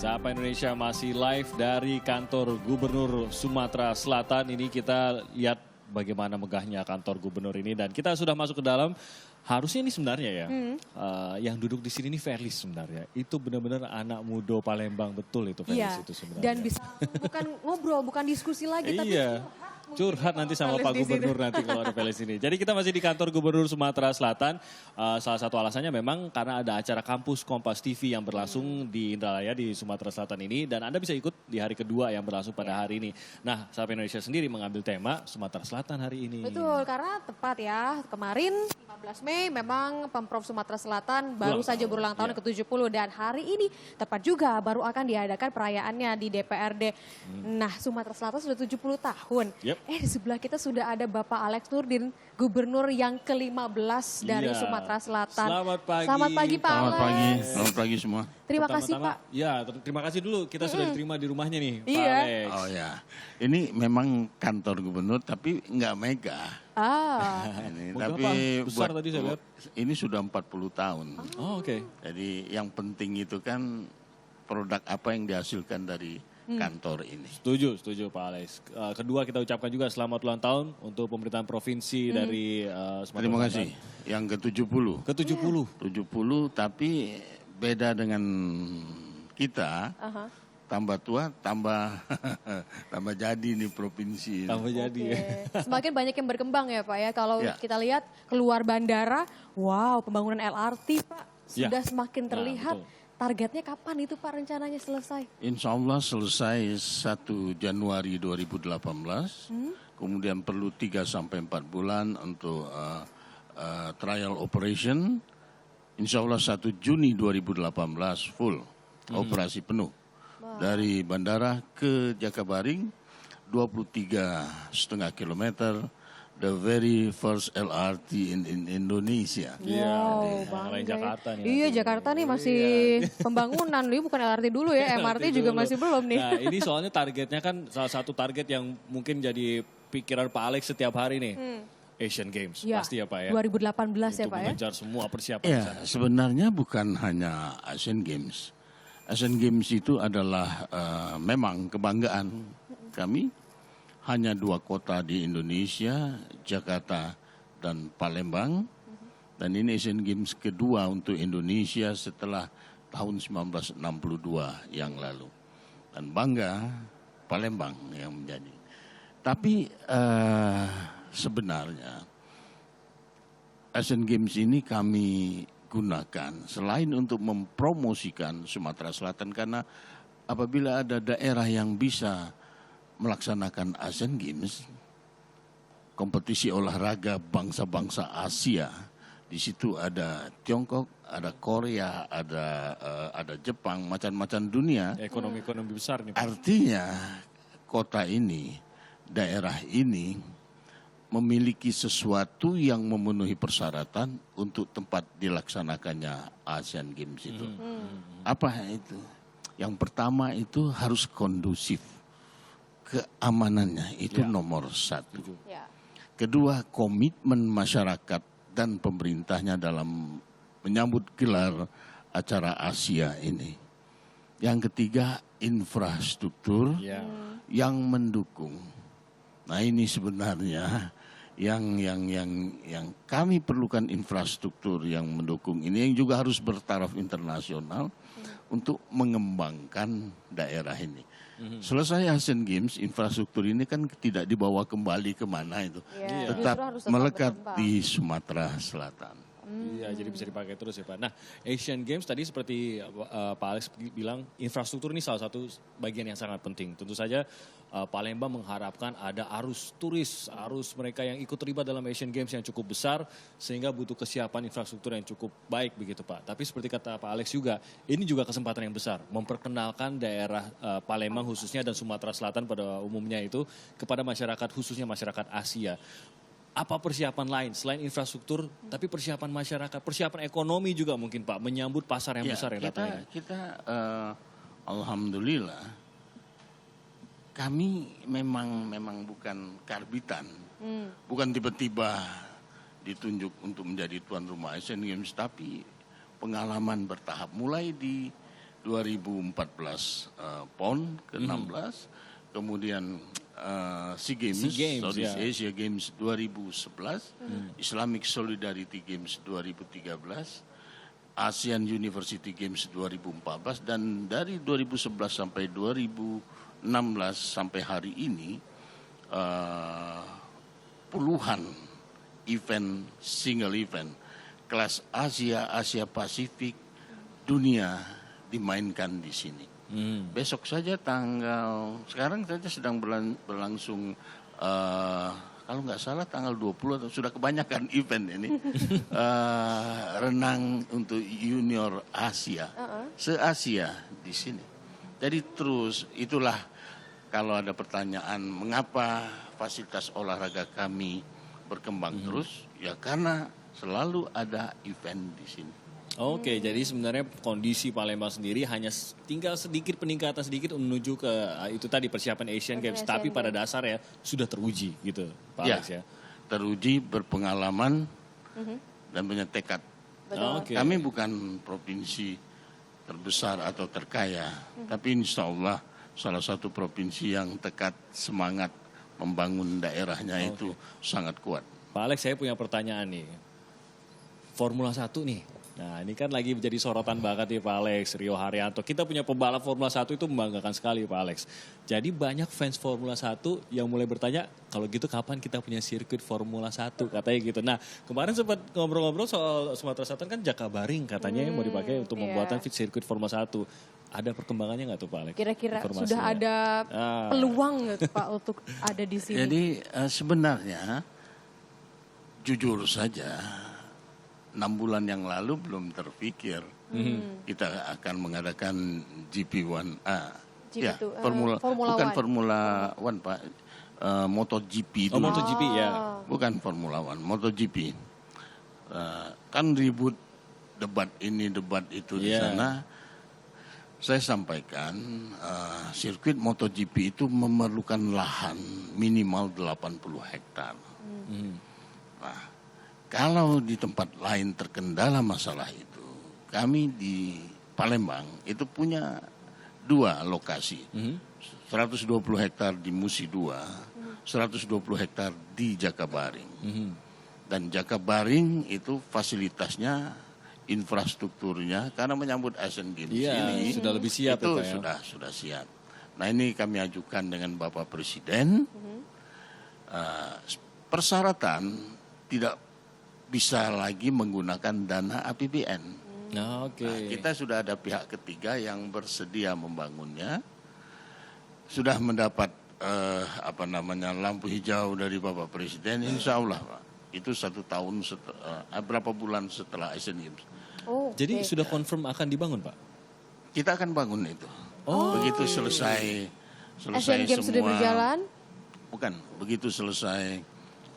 Sapa Indonesia masih live dari kantor Gubernur Sumatera Selatan. Ini kita lihat bagaimana megahnya kantor gubernur ini dan kita sudah masuk ke dalam. Harusnya ini sebenarnya ya, yang duduk di sini ini Felis sebenarnya. Itu benar-benar anak muda Palembang betul itu Felis itu sebenarnya. Dan bisa bukan ngobrol, bukan diskusi lagi, tapi curhat nanti sama Pak Gubernur nanti kalau ada Felis ini. Jadi kita masih di kantor Gubernur Sumatera Selatan. Salah satu alasannya memang karena ada acara kampus Kompas TV yang berlangsung di Indralaya di Sumatera Selatan ini. Dan Anda bisa ikut di hari kedua yang berlangsung pada hari ini. Nah, Sapa Indonesia sendiri mengambil tema Sumatera Selatan hari ini. Betul, karena tepat ya. Kemarin 15 Mei memang Pemprov Sumatera Selatan baru saja berulang tahun ke-70. Dan hari ini tepat juga baru akan diadakan perayaannya di DPRD. Nah, Sumatera Selatan sudah 70 tahun. Di sebelah kita sudah ada Bapak Alex Nurdin, Gubernur yang ke-15 dari Sumatera Selatan. Selamat pagi. Selamat pagi Pak Alex. Selamat pagi semua. Terima kasih Pak. Ya, terima kasih dulu. Kita sudah diterima di rumahnya nih, Pak Alex. Oh ya, ini memang kantor gubernur tapi nggak mega. Tapi besar tadi saya lihat. Ini sudah 40 tahun. Oh, oke. Jadi yang penting itu kan produk apa yang dihasilkan dari kantor ini. Setuju Pak Alex. Kedua kita ucapkan juga selamat ulang tahun untuk pemerintahan provinsi dari Sumatera Selatan. Terima kasih. Yang ke-70. Ke-70. 70 tapi beda dengan kita. Tambah tua, tambah jadi nih provinsi. Tambah jadi ya. Semakin banyak yang berkembang ya Pak ya. Kalau kita lihat keluar bandara, wow pembangunan LRT Pak sudah semakin terlihat. Targetnya kapan itu Pak rencananya selesai? Insya Allah selesai 1 Januari 2018. Kemudian perlu 3 sampai 4 bulan untuk trial operation. Insya Allah 1 Juni 2018 full operasi penuh. Dari bandara ke Jakabaring 23,5 kilometer. The very first LRT in Indonesia. Wow, bangga Jakarta nih. Iya, Jakarta nih masih pembangunan. Ini bukan LRT dulu ya, MRT juga masih belum nih. Nah, ini soalnya targetnya kan salah satu target yang mungkin jadi pikiran Pak Alex setiap hari nih. Asian Games, pasti ya Pak ya. 2018 ya Pak ya. Mengejar semua persiapan. Ya, sebenarnya bukan hanya Asian Games. Asian Games itu adalah memang kebanggaan kami. Hanya 2 kota di Indonesia, Jakarta dan Palembang. Dan ini Asian Games kedua untuk Indonesia setelah tahun 1962 yang lalu. Dan bangga Palembang yang menjadi. Tapi sebenarnya Asian Games ini kami gunakan selain untuk mempromosikan Sumatera Selatan. Karena apabila ada daerah yang bisa melaksanakan Asian Games, kompetisi olahraga bangsa-bangsa Asia. Di situ ada Tiongkok, ada Korea, ada Jepang, macam-macam dunia. Ekonomi besar nih Pak. Artinya kota ini, daerah ini memiliki sesuatu yang memenuhi persyaratan untuk tempat dilaksanakannya Asian Games itu. Apa itu? Yang pertama itu harus kondusif. Keamanannya itu nomor 1. Kedua, komitmen masyarakat dan pemerintahnya dalam menyambut gelar acara Asia ini. Yang ketiga, infrastruktur yang mendukung. Nah, ini sebenarnya yang kami perlukan, infrastruktur yang mendukung ini, yang juga harus bertaraf internasional untuk mengembangkan daerah ini. Selesai Asian Games, infrastruktur ini kan tidak dibawa kembali kemana itu. Tetap melekat di Sumatera Selatan. Iya, jadi bisa dipakai terus ya Pak. Nah, Asian Games tadi seperti Pak Alex bilang, infrastruktur ini salah satu bagian yang sangat penting. Tentu saja Palembang mengharapkan ada arus turis, arus mereka yang ikut terlibat dalam Asian Games yang cukup besar, sehingga butuh kesiapan infrastruktur yang cukup baik begitu Pak. Tapi seperti kata Pak Alex juga, ini juga kesempatan yang besar, memperkenalkan daerah Palembang khususnya dan Sumatera Selatan pada umumnya itu kepada masyarakat, khususnya masyarakat Asia. Apa persiapan lain selain infrastruktur, tapi persiapan masyarakat, persiapan ekonomi juga mungkin Pak, menyambut pasar yang besar yang datang ini? Kita alhamdulillah, kami memang bukan karbitan, bukan tiba-tiba ditunjuk untuk menjadi tuan rumah Asian Games, tapi pengalaman bertahap, mulai di 2014 PON ke-16, kemudian SEA Games, Southeast Asia Games 2011, Islamic Solidarity Games 2013, ASEAN University Games 2014, dan dari 2011 sampai 2016 sampai hari ini puluhan event, single event, kelas Asia, Asia Pasifik, dunia dimainkan di sini. Besok saja sekarang saja sedang berlangsung, kalau nggak salah tanggal 20 atau sudah kebanyakan event ini, renang untuk junior Asia, se-Asia di sini. Jadi terus itulah kalau ada pertanyaan mengapa fasilitas olahraga kami berkembang terus, ya karena selalu ada event di sini. Oke, jadi sebenarnya kondisi Palembang sendiri hanya tinggal sedikit peningkatan sedikit menuju ke itu tadi persiapan Asian Games. Tapi pada dasarnya sudah teruji gitu, Pak Alex ya. Teruji, berpengalaman dan punya tekad. Kami bukan provinsi terbesar atau terkaya, tapi insya Allah salah satu provinsi yang tekad, semangat membangun daerahnya itu sangat kuat. Pak Alex, saya punya pertanyaan nih. Formula 1 nih. Nah, ini kan lagi menjadi sorotan banget nih Pak Alex, Rio Haryanto. Kita punya pembalap Formula 1 itu membanggakan sekali Pak Alex. Jadi banyak fans Formula 1 yang mulai bertanya, kalau gitu kapan kita punya sirkuit Formula 1 katanya gitu. Nah, kemarin sempat ngobrol-ngobrol soal Sumatera Selatan kan Jakabaring katanya yang mau dipakai untuk membuatan sirkuit Formula 1. Ada perkembangannya nggak tuh Pak Alex? Kira-kira sudah ada peluang nggak Pak untuk ada di sini? Jadi sebenarnya jujur saja 6 bulan yang lalu belum terpikir kita akan mengadakan GP1A. Ya, bukan Formula One Pak, MotoGP itu. MotoGP ya. Bukan Formula One, MotoGP. Kan ribut debat ini, debat itu di sana. Saya sampaikan sirkuit MotoGP itu memerlukan lahan minimal 80 hektar. Nah, kalau di tempat lain terkendala masalah itu, kami di Palembang itu punya 2 lokasi. 120 hektar di Musi 2, 120 hektar di Jakabaring. Dan Jakabaring itu fasilitasnya, infrastrukturnya, karena menyambut Asian Games ini sudah lebih siap itu ya, sudah siap. Nah ini kami ajukan dengan Bapak Presiden. Persyaratan tidak bisa lagi menggunakan dana APBN. Nah, kita sudah ada pihak ketiga yang bersedia membangunnya, sudah mendapat lampu hijau dari Bapak Presiden. Insya Allah Pak, itu 1 tahun berapa bulan setelah Asian Games. Jadi sudah confirm akan dibangun Pak? Kita akan bangun itu. Begitu selesai Asian Games semua. Sudah berjalan? Bukan, begitu selesai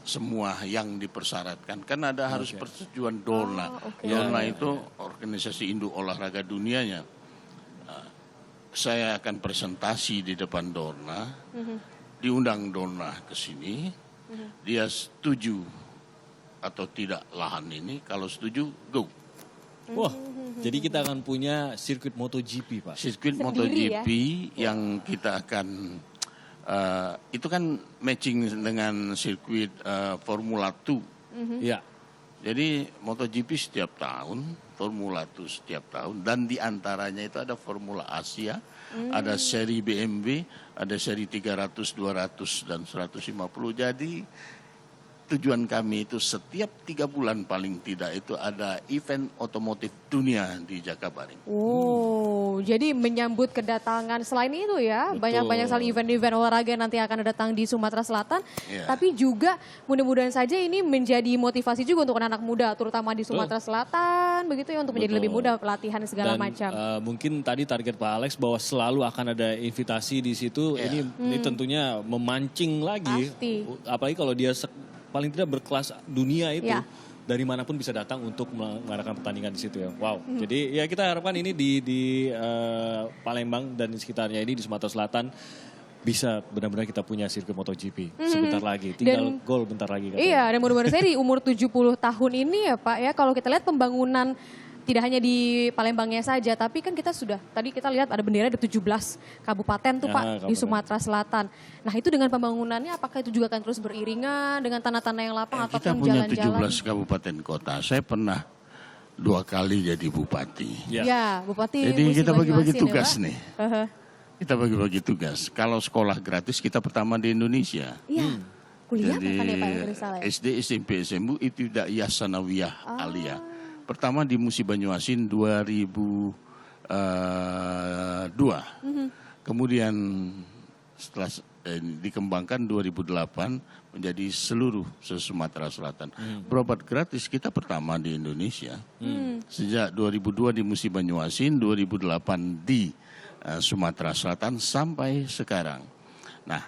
semua yang dipersyaratkan. Kan ada harus persetujuan DORNA. DORNA itu organisasi induk olahraga dunianya. Saya akan presentasi di depan DORNA. Diundang DORNA ke sini. Dia setuju atau tidak lahan ini. Kalau setuju, go. Wah, jadi kita akan punya sirkuit MotoGP Pak? Sirkuit MotoGP yang kita akan... itu kan matching dengan sirkuit Formula 2. Ya. Jadi MotoGP setiap tahun, Formula 2 setiap tahun, dan diantaranya itu ada Formula Asia, ada seri BMW, ada seri 300, 200, dan 150. Jadi tujuan kami itu setiap 3 bulan paling tidak itu ada event otomotif dunia di Jakabaring. Jadi menyambut kedatangan selain itu ya, banyak-banyak sekali event-event olahraga yang nanti akan datang di Sumatera Selatan. Tapi juga mudah-mudahan saja ini menjadi motivasi juga untuk anak-anak muda, terutama di Sumatera Selatan, begitu ya, untuk menjadi lebih mudah pelatihan segala macam. Mungkin tadi target Pak Alex bahwa selalu akan ada invitasi di situ. Ini tentunya memancing lagi, apalagi kalau dia paling tidak berkelas dunia itu, dari manapun bisa datang untuk mengadakan pertandingan di situ ya. Wow. Jadi ya kita harapkan ini di Palembang dan di sekitarnya ini di Sumatera Selatan bisa benar-benar kita punya sirkuit MotoGP sebentar lagi. Tinggal gol bentar lagi. Katanya. Iya, dan mudah-mudahan saya di umur 70 tahun ini ya Pak ya, kalau kita lihat pembangunan tidak hanya di Palembangnya saja, tapi kan tadi kita lihat ada bendera di 17 kabupaten tuh Pak, di Sumatera Selatan. Nah itu dengan pembangunannya apakah itu juga akan terus beriringan dengan tanah-tanah yang lapang ataupun jalan-jalan? Kita punya 17 kabupaten kota, saya pernah 2 kali jadi bupati. Ya, bupati. Jadi kita bagi-bagi tugas ya, nih. Kita bagi-bagi tugas. Kalau sekolah gratis kita pertama di Indonesia. Iya. Kuliah jadi, kan ya Pak yang salah ya? SD, SMP, SMU itu Ibtidaiyah Sanawiyah Aliyah. Pertama di Musi Banyuasin 2002. Kemudian setelah dikembangkan 2008 menjadi seluruh Sumatera Selatan. Berobat gratis kita pertama di Indonesia. Sejak 2002 di Musi Banyuasin, 2008 di Sumatera Selatan sampai sekarang. Nah,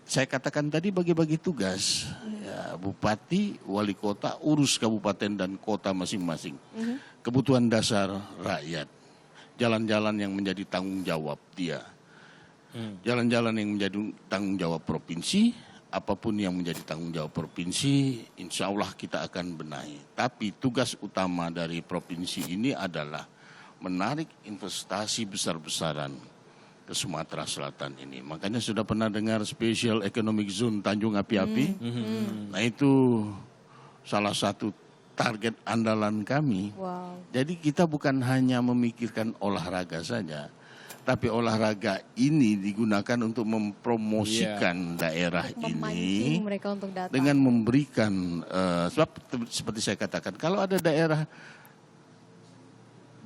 saya katakan tadi bagi-bagi tugas. Ya, bupati, wali kota, urus kabupaten dan kota masing-masing. Kebutuhan dasar rakyat. Jalan-jalan yang menjadi tanggung jawab dia. Jalan-jalan yang menjadi tanggung jawab provinsi, apapun yang menjadi tanggung jawab provinsi, insya Allah kita akan benahi. Tapi tugas utama dari provinsi ini adalah menarik investasi besar-besaran ke Sumatera Selatan ini. Makanya sudah pernah dengar Special Economic Zone Tanjung Api-Api? Nah itu salah satu target andalan kami. Wow. Jadi kita bukan hanya memikirkan olahraga saja, tapi olahraga ini digunakan untuk mempromosikan daerah ini mereka untuk datang. dengan memberikan, sebab seperti saya katakan, kalau ada daerah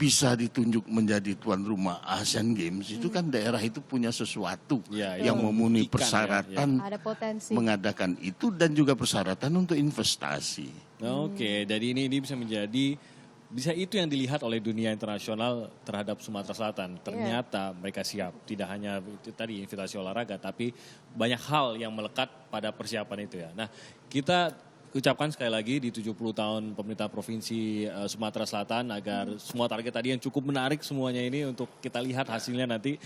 bisa ditunjuk menjadi tuan rumah Asian Games, itu kan daerah itu punya sesuatu yang memenuhi persyaratan ada potensi mengadakan itu dan juga persyaratan untuk investasi. Oke, jadi ini bisa itu yang dilihat oleh dunia internasional terhadap Sumatera Selatan. Ternyata mereka siap, tidak hanya itu tadi investasi olahraga, tapi banyak hal yang melekat pada persiapan itu ya. Nah, kita ucapkan sekali lagi di 70 tahun pemerintah Provinsi Sumatera Selatan agar semua target tadi yang cukup menarik semuanya ini untuk kita lihat hasilnya nanti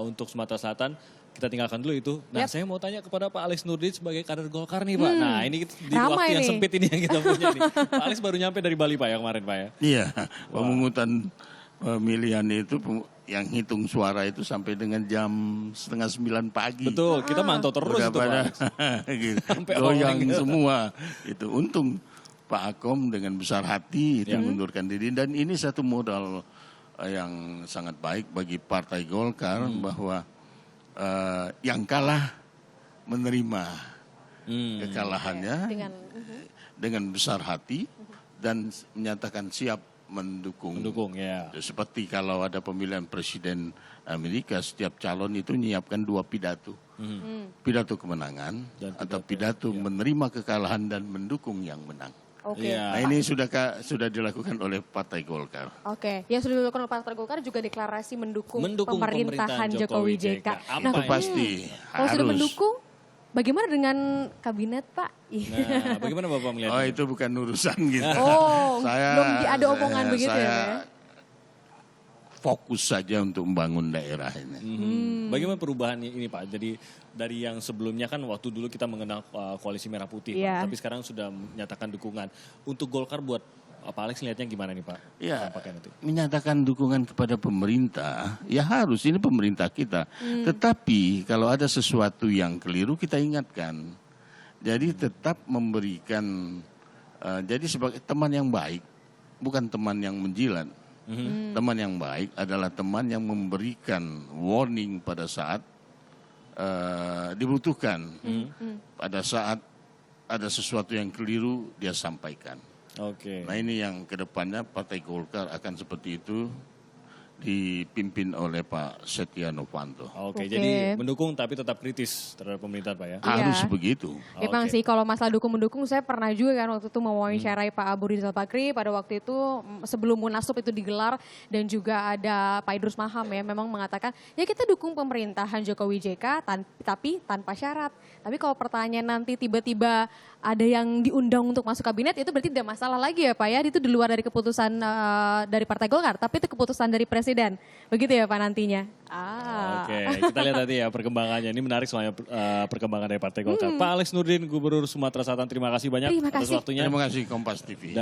untuk Sumatera Selatan. Kita tinggalkan dulu itu. Nah saya mau tanya kepada Pak Alex Nurdin sebagai kader Golkar nih Pak. Nah ini di waktu yang sempit ini yang kita punya nih. Pak Alex baru nyampe dari Bali Pak ya kemarin Pak ya? Iya, pemungutan pemilihan itu yang hitung suara itu sampai dengan jam 8:30 pagi. Betul, kita mantau terus udah itu pada, gitu. Sampai goyang semua. Itu untung Pak Akom dengan besar hati itu mengundurkan diri. Dan ini satu modal yang sangat baik bagi Partai Golkar bahwa yang kalah menerima kekalahannya dengan besar hati dan menyatakan siap mendukung ya. Seperti kalau ada pemilihan presiden Amerika, setiap calon itu menyiapkan 2 pidato. Pidato kemenangan atau pidato menerima kekalahan dan mendukung yang menang. Nah ini sudah dilakukan oleh Partai Golkar. Yang sudah dilakukan oleh Partai Golkar juga deklarasi mendukung pemerintahan Jokowi JK. Nah, itu pasti kalau sudah mendukung, bagaimana dengan kabinet Pak? Nah, bagaimana Bapak melihatnya? Oh itu bukan urusan gitu. Belum ada omongan begitu ya Pak? Fokus saja untuk membangun daerah ini. Bagaimana perubahan ini Pak? Jadi dari yang sebelumnya kan waktu dulu kita mengenal koalisi merah putih, Pak, tapi sekarang sudah menyatakan dukungan. Untuk Golkar buat Pak Alex lihatnya gimana nih Pak? Ya, menyatakan dukungan kepada pemerintah, ya harus, ini pemerintah kita. Tetapi kalau ada sesuatu yang keliru kita ingatkan. Jadi tetap memberikan, jadi sebagai teman yang baik, bukan teman yang menjilat. Teman yang baik adalah teman yang memberikan warning pada saat dibutuhkan. Pada saat ada sesuatu yang keliru dia sampaikan. Nah ini yang kedepannya Partai Golkar akan seperti itu dipimpin oleh Pak Setia Novanto. Jadi mendukung tapi tetap kritis terhadap pemerintah Pak ya? Harus begitu. Memang sih kalau masalah dukung-mendukung saya pernah juga kan waktu itu mewawancarai Pak Abu Rizal Bakri pada waktu itu sebelum Munaslup itu digelar dan juga ada Pak Idrus Marham ya memang mengatakan ya kita dukung pemerintahan Jokowi JK tapi tanpa syarat. Tapi kalau pertanyaan nanti tiba-tiba ada yang diundang untuk masuk kabinet itu berarti tidak masalah lagi ya Pak ya, itu di luar dari keputusan dari Partai Golkar tapi itu keputusan dari Presiden. Begitu ya Pak nantinya. Kita lihat tadi ya perkembangannya. Ini menarik soalnya perkembangan dari Partai Golkar. Pak Alex Nurdin, Gubernur Sumatera Selatan, terima kasih banyak atas waktunya. Terima kasih Kompas TV.